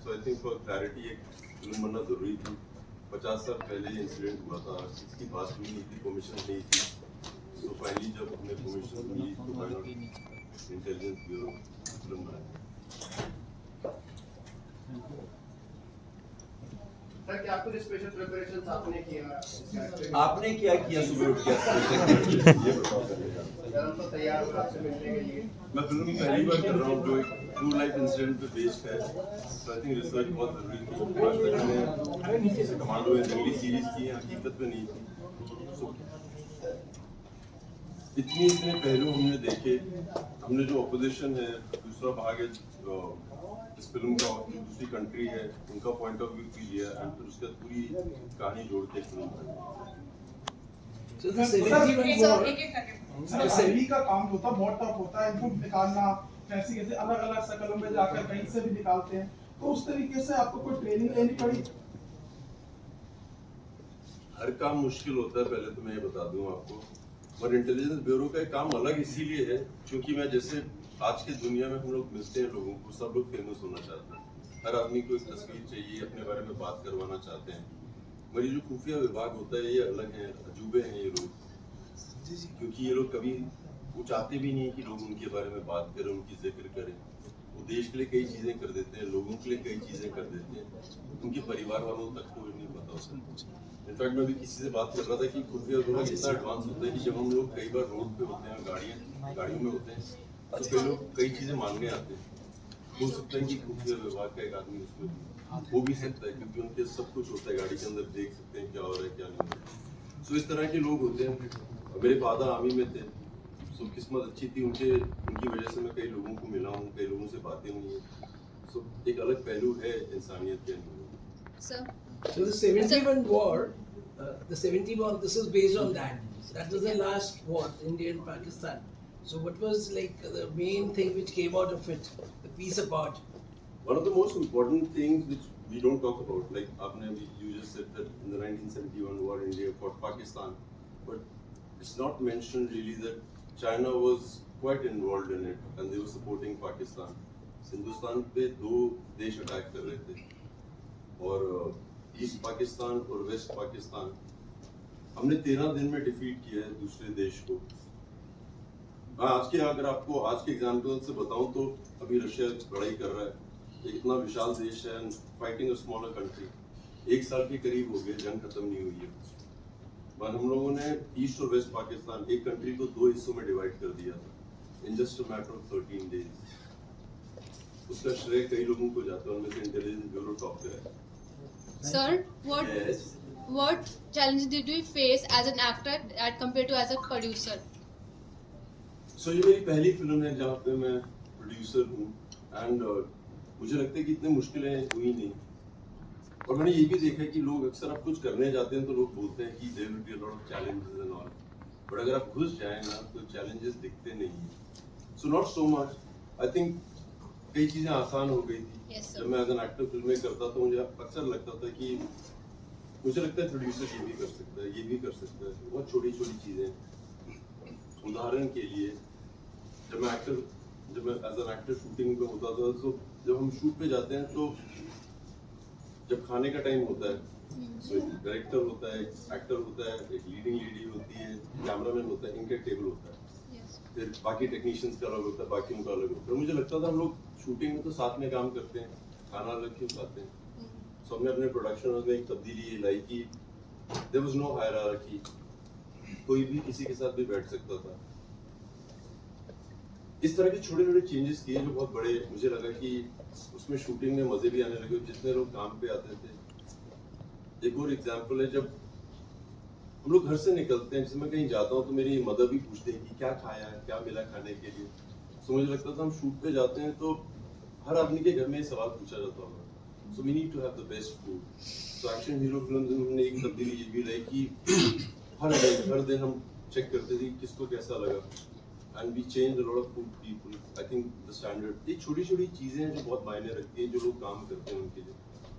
So I think for clarity एक film बनना जरूरी थी। 50 साल पहले इंसिडेंट हुआ था, इसकी बात हुई नहीं थी, परमिशन नहीं थी। सो फाइनली जब हमने परमिशन ली तो why not intelligence bureau film बनाई। सर क्या कुछ स्पेशल प्रिपरेशंस आपने किया? आपने क्या किया सुबह उठ के? ये बताओ पहले। सर हम तो तैयार हो आपसे मिलने के लिए। मैं फिल्म की पहली बार कर रहा हूँ जो एक ट्रू लाइफ इंसिडेंट पे बेस्ड है। सो आई थिंक रिसर्च बहुत जरूरी थी। आज तक मैंने कमांडो या जंगली सीरीज की है, हकीकत में नहीं थी। सो इतने पहलू हमने देखे। हमने जो ऑपोजिशन है, दूसरा भाग है इस फिल्म का, जो दूसरी कंट्री है उनका पॉइंट ऑफ व्यू भी लिया एंड फिर उसके बाद पूरी कहानी जोड़ के फिल्म बनाई। So the 71 war, सही का काम जो होता है बहुत टफ होता है, इनको निकालना कैसे कैसे अलग अलग शक्लों में जाकर कहीं से भी निकालते हैं, तो उस तरीके से आपको कोई ट्रेनिंग लेनी पड़ी? हर काम मुश्किल होता है, पहले तो मैं ये बता दूं आपको। और इंटेलिजेंस ब्यूरो का काम अलग इसीलिए है क्योंकि मैं जैसे आज के दुनिया में हम लोग मिलते हैं लोगों को, सब लोग फेमस होना चाहते हैं, हर आदमी को एक तस्वीर चाहिए, अपने बारे में बात करवाना चाहते हैं। मगर ये जो खुफिया विभाग होता है ये अलग है, अजूबे हैं ये लोग, क्योंकि ये लोग कभी वो चाहते भी नहीं कि लोग उनके बारे में बात करें, उनकी जिक्र करें। वो देश के लिए कई चीजें कर देते हैं, लोगों के लिए कई चीजें कर देते हैं, उनके परिवार वालों तक को नहीं पता उसका। इनफैक्ट मैं भी किसी से बात कर रहा था कि खुफिया विभाग इतना एडवांस होता है कि जब हम लोग कई बार रोड पे होते हैं, गाड़ियों में होते हैं, तो कई लोग कई चीजें मांगने आते हैं। हो सकता है कि खुफिया विभाग का एक आदमी उसमें हो भी सकता है क्योंकि उनके सब कुछ होता है गाड़ी के अंदर, देख सकते हैं क्या हो रहा है क्या नहीं हो रहा है। सो इस तरह के लोग होते हैं। मेरे फादर आर्मी में थे, सो किस्मत अच्छी थी उनकी वजह से मैं कई लोगों को मिला हूँ, कई लोगों से बातें हुई हैं। सो एक अलग पहलू है इंसानियत के अंदर। Sir, so the 71 war, the 70 war, this is based on that. That was the last war, India and Pakistan. So what was like the main thing which came out of it, the peace accord? One of the most important things which we don't talk about, like you just said that in the 1971 war India fought Pakistan, but it's not mentioned really that China was quite involved in it and they were supporting Pakistan. Hindustan पे दो देश attack कर रहे थे और east Pakistan और waste Pakistan, हमने 13 दिन में डिफीट किया है दूसरे देश को। आज के अगर आपको आज के एग्जाम्पल से बताऊं तो अभी रशिया लड़ाई कर रहा है, एक इतना विशाल देश है, फाइटिंग अ स्मॉलर कंट्री। 1 साल के करीब हो गए, जंग खत्म नहीं हुई है। पर हम लोगों ने ईस्ट और वेस्ट पाकिस्तान, एक कंट्री को 2 हिस्सों में डिवाइड कर दिया था in just a matter of 13 days. उसका श्रेय कई लोगों को जाता है, उनमें से इंटेलिजेंस ब्यूरो टॉप पे है। sir, what challenges did you face as an actor as compared to as a producer? सो ये मेरी पहली फिल्म है जहाँ पे मैं प्रोड्यूसर हूँ एंड मुझे लगता है कि इतनी मुश्किलें हुई नहीं। और मैंने ये भी देखा है कि लोग अक्सर आप कुछ करने जाते हैं तो लोग बोलते हैं कि there will be a lot of challenges and all, but अगर आप घुस जाए ना तो चैलेंजेस दिखते नहीं हैं। So not so much, I think कई चीज़ें आसान हो गई थी। Yes, sir. जब मैं एज एन एक्टर फिल्में करता तो मुझे अक्सर लगता था कि मुझे लगता है प्रोड्यूसर ये भी कर सकता है, ये भी कर सकता है, बहुत छोटी छोटी चीज़ें। उदाहरण के लिए जब मैं एज एन एक्टर शूटिंग पे होता था, तो जब हम शूट पे जाते हैं तो जब खाने का टाइम होता है, सो एक डायरेक्टर होता है, एक एक्टर होता है, एक लीडिंग लेडी होती है, कैमरामैन होता है, इनका टेबल होता है, Yes. फिर बाकी टेक्नीशियंस का अलग होता है, बाकी उनका अलग होता है। मुझे लगता था हम लोग शूटिंग में तो साथ में काम करते हैं, खाना अलग क्यों खाते हैं। सो हमने अपने प्रोडक्शन में एक तब्दीली लाई कि देयर वाज नो हायरार्की, कोई भी किसी के साथ भी बैठ सकता था। इस तरह के छोटे छोटे चेंजेस किए जो बहुत बड़े, मुझे लगा कि उसमें शूटिंग में मजे भी आने लगे, जितने लोग काम पे आते थे। एक और एग्जांपल है, जब हम लोग घर से निकलते हैं, जैसे मैं कहीं जाता हूँ तो मेरी मदर भी पूछते हैं कि क्या खाया है, क्या मिला खाने के लिए। सो मुझे लगता था हम शूट पे जाते हैं तो हर आदमी के घर में ये सवाल पूछा जाता होगा, so we need to have the best food. So action hero film में हमने एक तब्दीली ये भी लाई कि हर दिन हम चेक करते थे किसको कैसा लगा, and we change a lot of food people. I think the standard, ये छोटी छोटी चीजें हैं जो बहुत मायने रखती हैं, जो लोग काम करते हैं उनके लिए।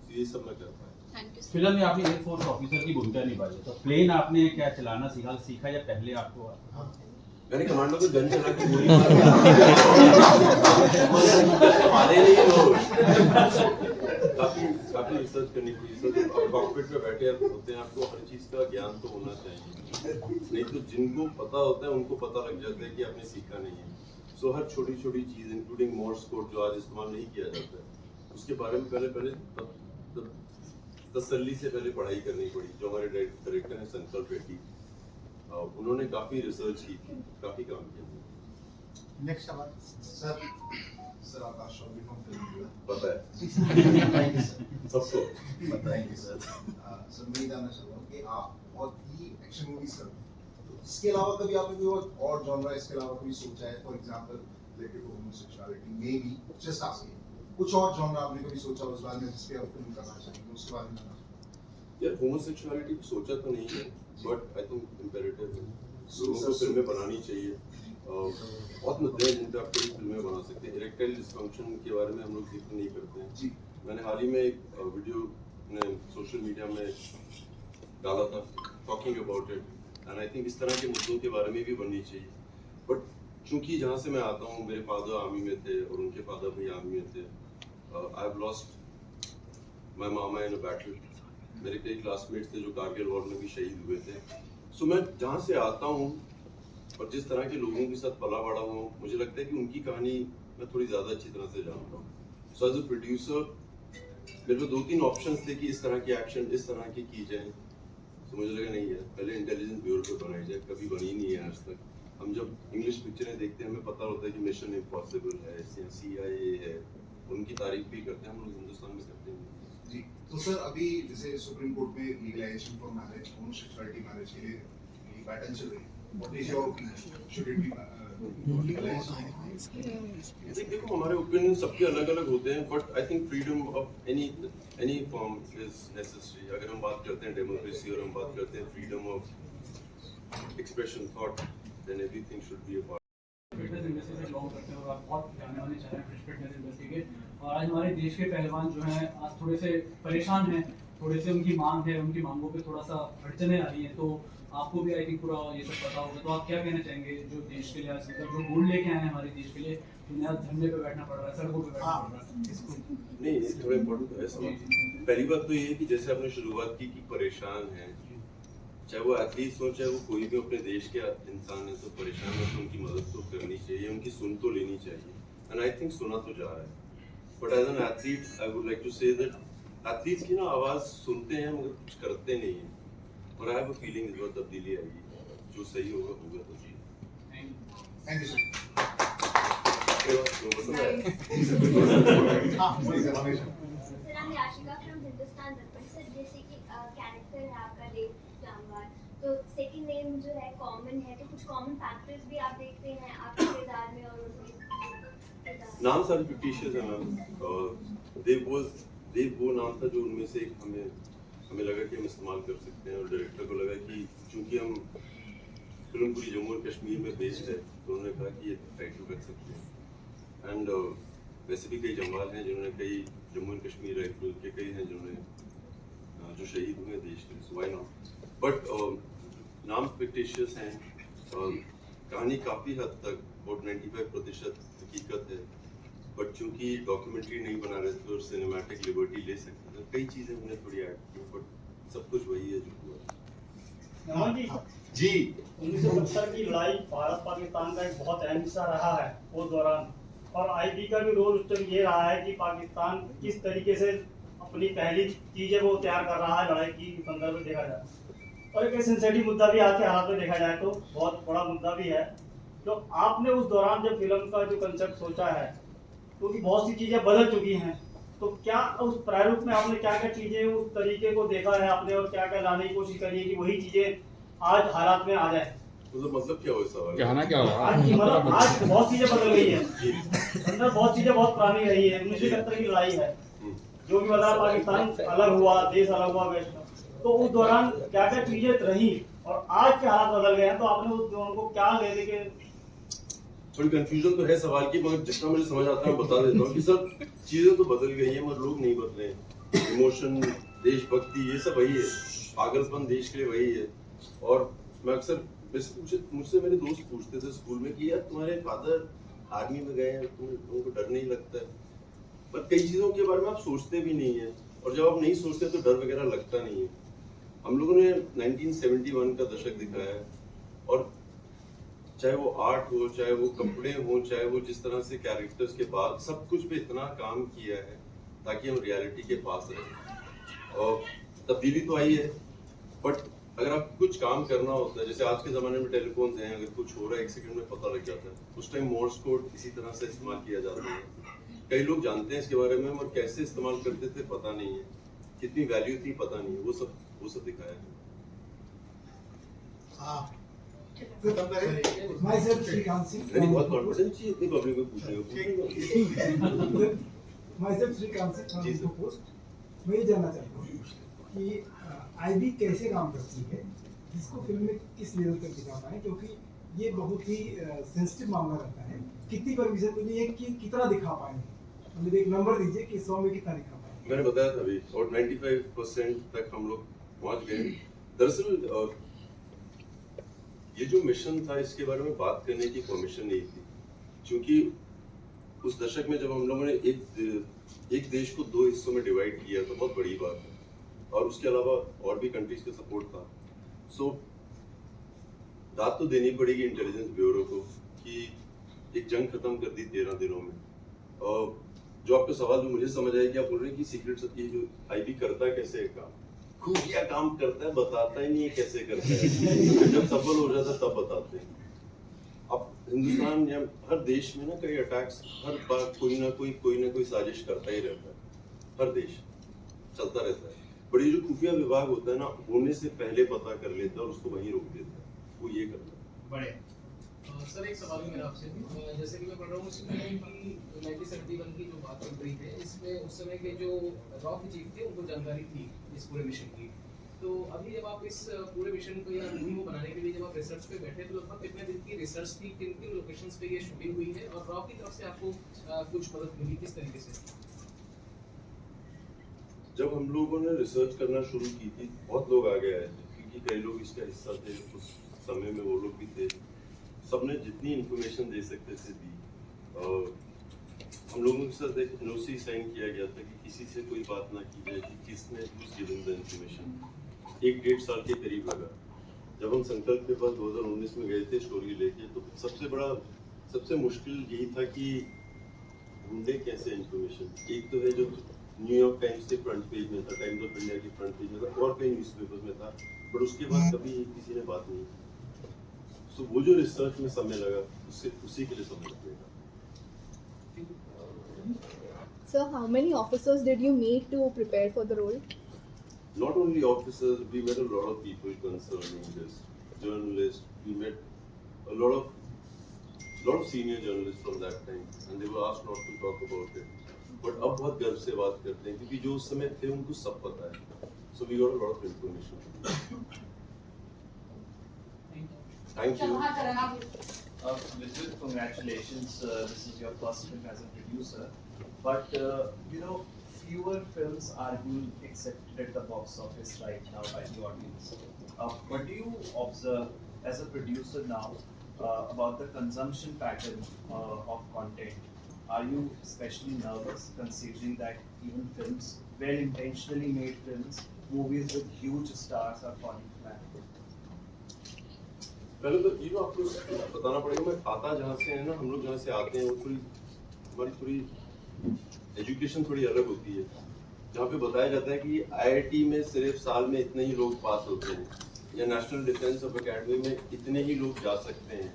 तो ये सब मैं कर पाया। Thank you, sir. फिल्म में आपने एयरफोर्स ऑफिसर की भूमिका निभाई है, तो प्लेन आपने क्या चलाना सीखा या पहले आपको? मैंने कमांडो को गन चला के गोली मार हमारे लिए रिसर्च करनी पड़ी सर। जब आप कॉकपिट पे बैठे होते हैं आपको हर चीज़ का ज्ञान तो होना चाहिए, नहीं तो जिनको पता होता है उनको पता लग जाता है कि आपने सीखा नहीं है। सो हर छोटी छोटी चीज़ इंक्लूडिंग मोर्स कोड जो आज इस्तेमाल नहीं किया जाता है उसके बारे में पहले तसल्ली से पहले पढ़ाई करनी पड़ी। जो हमारे डायरेक्टर हैं संकल्प रेड्डी, उन्होंने काफ़ी रिसर्च की थी, काफ़ी काम किया। नेक्स्ट सवाल sir Akash Chaudhary from film पता है थैंक यू सर सबको। थैंक यू सर सर मैं जानना चाहता हूँ कि आप बहुत ही एक्शन मूवीज करते हैं, तो इसके अलावा कभी आपने कोई और जॉनरा इसके अलावा कभी सोचा है, for example related to homosexuality may be just asking कुछ और जॉनरा आपने कभी सोचा उस बारे में जिस पे आप फिल्म करना चाहेंगे उसके बारे में? यार होमोसेक्सुअलिटी सोचा तो नहीं है बट आई थिंक इम्पेरेटिव है, लोगों को फिल्में बनानी चाहिए। बहुत मुद्दे हैं जिन पे आप कई फिल्में बना सकते हैं। इरेक्टाइल डिस्फंक्शन के बारे में हम लोग जिक्र नहीं करते हैं जी मैंने हाल ही में एक वीडियो ने सोशल मीडिया में डाला था talking about it and I think इस तरह के मुद्दों के बारे में भी बननी चाहिए। बट चूंकि जहाँ से मैं आता हूँ मेरे फादर आर्मी में थे और उनके फादर भी आर्मी में थे, I have lost my mama in a battle. मेरे कई क्लासमेट्स थे जो कारगिल वॉर में भी शहीद हुए थे। सो मैं जहाँ से आता हूँ और जिस तरह के लोगों के साथ पला बड़ा हुआ हूँ, मुझे लगता है कि उनकी कहानी मैं थोड़ी ज़्यादा अच्छी तरह से जानता हूँ। सो एज अ प्रोड्यूसर मेरे को 2-3 ऑप्शंस थे कि इस तरह की एक्शन इस तरह की जाए। तो मुझे लगा नहीं है, पहले इंटेलिजेंस ब्यूरो पे बनाई जाए, कभी बनी नहीं है आज तक। हम जब इंग्लिश पिक्चरें देखते हैं हमें पता होता है कि मिशन इम्पॉसिबल है, CIA है, उनकी तारीफ भी करते हैं, हम लोग हिंदुस्तान में करते हैं जी। तो सर अभी जैसे सुप्रीम कोर्ट में legalisation for marriage homosexuality marriage के लिए बैटल चल रही है, what is your opinion, should it be legalised? देखो हमारे ओपिनियन सबके अलग अलग होते हैं but I think freedom of any form is necessary. अगर हम बात करते हैं डेमोक्रेसी और हम बात करते हैं freedom of expression thought, then everything should be a part. Fitness industry से बिलोंग करते हैं और आप बहुत जाने वाले चैनल हैं फिटनेस इंडस्ट्री के, और आज हमारे देश के पहलवान जो हैं आज थोड़े से परेशान हैं, थोड़े से उनकी मांग है, उनकी मांगों पे थोड़ा सा अड़चने आ रही हैं। तो आपको भी आई थिंक पूरा ये सब पता होगा, तो आप क्या कहना चाहेंगे जो देश के लिए आज जो गोल्ड लेके आए हैं हमारे देश के लिए, जिन्हें आज धरने पे बैठना पड़ रहा है, सड़कों पे बैठना पड़ रहा है? नहीं ये थोड़ा इम्पोर्टेंट है सवाल। पहली बात तो ये है कि जैसे आपने शुरुआत की कि परेशान है, चाहे वो एथलीट्स हो चाहे वो कोई भी अपने देश के इंसान है, तो परेशान है तो उनकी मदद तो करनी चाहिए, उनकी सुन तो लेनी चाहिए एंड आई थिंक सुना तो जा रहा है। But as an athlete I would like to say that athletes की ना आवाज़ सुनते हैं मगर कुछ करते नहीं हैं, और आई हैव अ फीलिंग इस बार तब्दीली आएगी, जो सही होगा होगा तो जी। Thank you sir. हाँ बोलिए sir. Sir I'm Yashika from Hindustan Darpan। Sir जैसे कि कैरेक्टर है आपका देव जामवाल, तो सेकंड नेम जो है कॉमन है, तो कुछ कॉमन फैक्टर्स भी आप देखते हैं आपके किरदार में और उनके किरदार? नाम सारे फिक्टिशियस है मैम। देव वो नाम था जो उनमें से एक हमें लगा कि हम इस्तेमाल कर सकते हैं, और डायरेक्टर को लगा कि चूंकि हम फिल्म पूरी जम्मू और कश्मीर में बेस्ड है तो उन्होंने कहा कि ये ट्राई टू कर सकते हैं। एंड वैसे भी कई जमवाल हैं जिन्होंने कई जम्मू एंड कश्मीर राइफल के कई हैं जिन्होंने जो शहीद हुए देश के लिए, सो व्हाई नॉट। बट नाम फिक्टिशियस हैं, कहानी काफ़ी हद तक about 95% हकीकत है, बट चूंकि डॉक्यूमेंट्री नहीं बना रहे थे और सिनेमैटिक लिबर्टी ले सकते थे, कई चीज़ें हमने थोड़ी ऐड की, बट सब कुछ वही है जो हुआ। नमन जी 1970 की लड़ाई भारत पाकिस्तान का एक बहुत अहम हिस्सा रहा है उस दौरान, और आईबी का भी रोल उस टाइम ये रहा है कि पाकिस्तान किस तरीके से अपनी पहली चीज़ें वो तैयार कर रहा है लड़ाई की संदर्भ में देखा जाए, और एक सेंसिटिव मुद्दा भी आज के हालात में देखा जाए तो बहुत बड़ा मुद्दा भी है। तो आपने उस दौरान जब फिल्म का जो कंसेप्ट सोचा है, क्योंकि बहुत सी चीज़ें बदल चुकी हैं, तो क्या उस प्रारूप में आपने क्या क्या चीज़ें उस तरीके को देखा है आपने, और क्या क्या लाने की कोशिश करी है कि वही चीज़ें आज हालात में आ जाए? मतलब क्या हुआ सवाल? कहना क्या हुआ? आज की मतलब आज बहुत चीज़ें बदल गई है, अंदर बहुत चीज़ें बहुत पुरानी रही है। 1971 की लड़ाई है, जो भी बता पाकिस्तान अलग हुआ, देश अलग हुआ वेस्ट, तो उस दौरान क्या क्या चीज़ें रही और आज के हालात बदल गए हैं, तो आपने उस दोनों को क्या ले लेके? थोड़ी कंफ्यूजन तो है सवाल की, मगर जितना मुझे समझ आता है बता देता हूँ कि सर चीज़ें तो बदल गई हैं मगर लोग नहीं बदले हैं। इमोशन, देशभक्ति, ये सब वही है, पागलपन देश के लिए वही है। और मैं अक्सर मुझसे मेरे दोस्त पूछते थे स्कूल में कि यार तुम्हारे फादर आर्मी में गए हैं, तुमको डर नहीं लगता है? पर कई चीज़ों के बारे में आप सोचते भी नहीं है, और जब आप नहीं सोचते तो डर वगैरह लगता नहीं है। हम लोगों ने 1971 का दशक दिखाया है, और चाहे वो आर्ट हो, चाहे वो कपड़े हो, चाहे वो जिस तरह से कैरेक्टर्स के बाद सब कुछ पे इतना काम किया है ताकि हम रियलिटी के पास रहें। और तब्दीली तो आई है, बट अगर आप कुछ काम करना होता है, जैसे आज के ज़माने में टेलीफोन्स हैं, अगर कुछ हो रहा है 1 सेकंड में पता लग जाता है। उस टाइम मोर्स कोड इसी तरह से इस्तेमाल किया जाता है। कई लोग जानते हैं इसके बारे में, और कैसे इस्तेमाल करते थे पता नहीं है, कितनी वैल्यू थी पता नहीं है, वो सब दिखाया है। Myself Srikanth Singh. नहीं, बहुत कॉन्फिडेंस चाहिए इतनी पब्लिक को पूछने को। Myself Srikanth Singh from जी सर। Info Post. मैं ये जानना चाहता हूँ कि आईबी कैसे काम करती है, जिसको फिल्म में किस लेवल तक दिखा पाए, क्योंकि ये बहुत ही सेंसिटिव मामला रहता है। कितनी परमिशन मिली है कि कितना दिखा पाएंगे, मतलब एक नंबर दीजिए कि 100 में कितना दिखा पाएंगे। मैंने बताया था अभी, और 95% तक हम लोग पहुंच गए। दरअसल ये जो मिशन था, इसके बारे में बात करने की परमिशन नहीं थी, क्योंकि उस दशक में जब हम लोगों ने एक देश को 2 हिस्सों में डिवाइड किया तो बहुत बड़ी बात है, और उसके अलावा और भी कंट्रीज का सपोर्ट था। सो दाद तो देनी पड़ेगी इंटेलिजेंस ब्यूरो को कि एक जंग खत्म कर दी 13 दिनों में। और जो आपका सवाल जो मुझे समझ आया कि आप बोल रहे हैं कि सीक्रेट ये जो आईबी करता है कैसे है काम, खुफिया काम करता है, बताता ही नहीं है कैसे करता है। जब सफल हो जाता है तब बताते हैं। अब हिंदुस्तान या हर देश में ना कई अटैक्स, हर बार कोई ना कोई साजिश करता ही रहता है, हर देश चलता रहता है। बड़ी जो खुफिया विभाग होता है ना, होने से पहले पता कर लेता है और उसको वहीं रोक देता है, वो ये करता है। बड़े सर एक सवाल है मेरा आपसे, जैसे कि मैं पढ़ रहा हूँ इसमें कि 1971 की जो बात चल रही है, इसमें उस समय के जो रॉक चीफ थे उनको जानकारी थी इस पूरे मिशन की। तो अभी जब आप इस पूरे मिशन को या मूवी को बनाने के लिए जब आप रिसर्च पे बैठे, तो लगभग कितने दिन की रिसर्च थी, किन किन लोकेशंस पे ये शूटिंग हुई है, और रॉक की तरफ से आपको कुछ मदद मिली किस तरीके से? जब हम लोगों ने रिसर्च करना शुरू की थी, बहुत लोग आगे आए थे, क्योंकि कई लोग इसका हिस्सा थे, उस समय में वो लोग भी थे। सबने जितनी इन्फॉर्मेशन दे सकते थे दी, और हम लोगों के साथ एक एनओसी साइन किया गया था कि किसी से कोई बात ना की जाए कि किसने गिवन द इन्फॉर्मेशन। 1-1.5 साल के करीब लगा। जब हम संकल्प के पास 2019 में गए थे स्टोरी लेके, तो सबसे मुश्किल यही था कि ढूंढे कैसे इन्फॉर्मेशन। एक तो है जो न्यूयॉर्क टाइम्स के फ्रंट पेज में था, टाइम्स ऑफ इंडिया के फ्रंट पेज में था, और कई न्यूज़पेपर्स में था, बट उसके बाद कभी किसी ने बात नहीं की। सो वो जो रिसर्च में समय लगा, उसी के लिए समय लगेगा। So how many officers did you meet to prepare for the role? Not only officers, we met a lot of people concerning this. Journalists, we met a lot of senior journalists from that time, and they were asked not to talk about it. But अब बहुत गर्व से बात करते हैं, क्योंकि जो उस समय थे उनको सब पता है. So we got a lot of information. Thank you. Vijay, congratulations. This is your first film as a producer. But fewer films are being accepted at the box office right now by the audience. What do you observe as a producer now about the consumption pattern of content? Are you especially nervous considering that even films, well-intentionally made films, movies with huge stars are falling flat? पहले तो ये आपको बताना पड़ेगा, मैं आता जहाँ से है ना, हम लोग जहाँ से आते हैं, वो हमारी पूरी एजुकेशन थोड़ी अलग होती है, जहाँ पे बताया जाता है कि आईआईटी में सिर्फ साल में इतने ही लोग पास होते हैं, या नेशनल डिफेंस ऑफ एकेडमी में इतने ही लोग जा सकते हैं।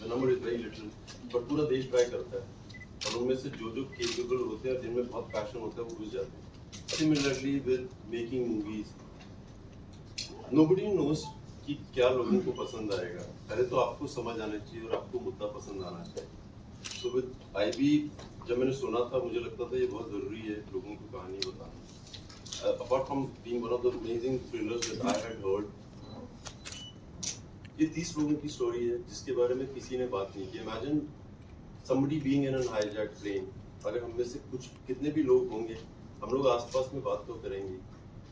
The number is very little, but पूरा देश ट्राई करता है, और उनमें से जो केपेबल होते हैं, जिनमें बहुत पैशन होता है, वो घुस जाते हैं। Similarly with making movies, nobody knows कि क्या लोगों को पसंद आएगा। पहले तो आपको समझ आना चाहिए और आपको मुद्दा पसंद आना चाहिए। सो विद आईबी जब मैंने सुना था, मुझे लगता था ये बहुत ज़रूरी है लोगों को कहानी बताना। Apart from being one of the amazing thrillers that I had heard, ये 30 लोगों की स्टोरी है जिसके बारे में किसी ने बात नहीं की। Imagine somebody being in an hijack plane. अगर हम में से कितने भी लोग होंगे, हम लोग आसपास में बात तो करेंगे,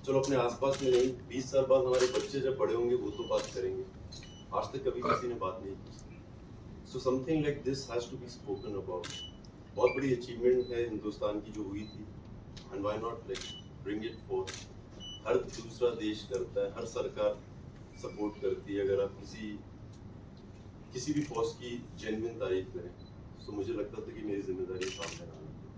चलो अपने आसपास में नहीं, 20 साल बाद हमारे बच्चे जब बड़े होंगे वो तो बात करेंगे। आज तक कभी किसी ने बात नहीं की। So something like this has to be spoken about, बहुत बड़ी अचीवमेंट है हिंदुस्तान की जो हुई थी, and why not like bring it for. हर दूसरा देश करता है, हर सरकार सपोर्ट करती है अगर आप किसी भी फोर्स की जेन्युइन तारीफ करें। तो मुझे लगता था कि मेरी जिम्मेदारी सामने आना है।